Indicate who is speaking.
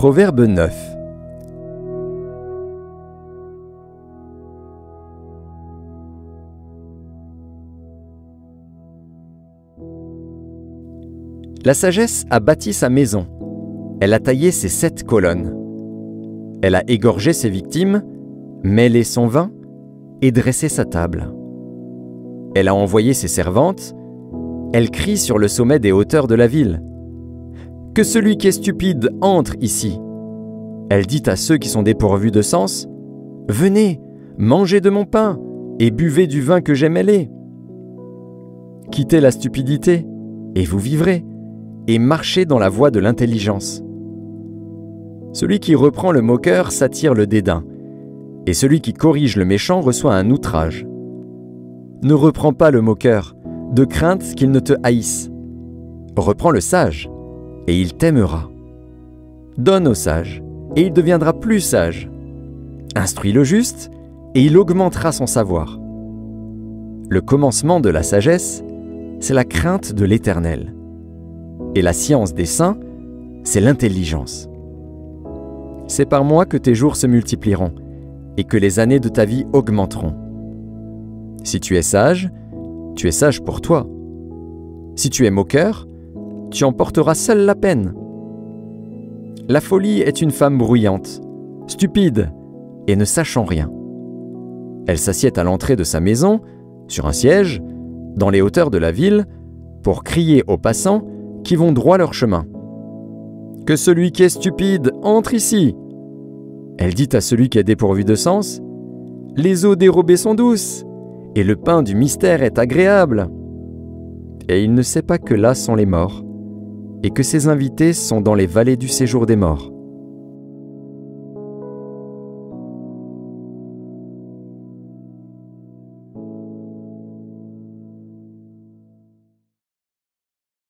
Speaker 1: Proverbe 9. La sagesse a bâti sa maison. Elle a taillé ses 7 colonnes. Elle a égorgé ses victimes, mêlé son vin et dressé sa table. Elle a envoyé ses servantes. Elle crie sur le sommet des hauteurs de la ville. Que celui qui est stupide entre ici. Elle dit à ceux qui sont dépourvus de sens, « Venez, mangez de mon pain et buvez du vin que j'ai mêlé. Quittez la stupidité et vous vivrez, et marchez dans la voie de l'intelligence. Celui qui reprend le moqueur s'attire le dédain, et celui qui corrige le méchant reçoit un outrage. Ne reprends pas le moqueur, de crainte qu'il ne te haïsse. Reprends le sage, et il t'aimera. Donne au sage, et il deviendra plus sage. Instruis le juste, et il augmentera son savoir. Le commencement de la sagesse, c'est la crainte de l'Éternel. Et la science des saints, c'est l'intelligence. C'est par moi que tes jours se multiplieront, et que les années de ta vie augmenteront. Si tu es sage pour toi. Si tu es moqueur, tu en porteras seul la peine. La folie est une femme bruyante, stupide et ne sachant rien. Elle s'assied à l'entrée de sa maison, sur un siège, dans les hauteurs de la ville, pour crier aux passants qui vont droit leur chemin. « Que celui qui est stupide entre ici !» Elle dit à celui qui est dépourvu de sens, « Les eaux dérobées sont douces, et le pain du mystère est agréable. » Et il ne sait pas que là sont les morts, et que ses invités sont dans les vallées du séjour des morts.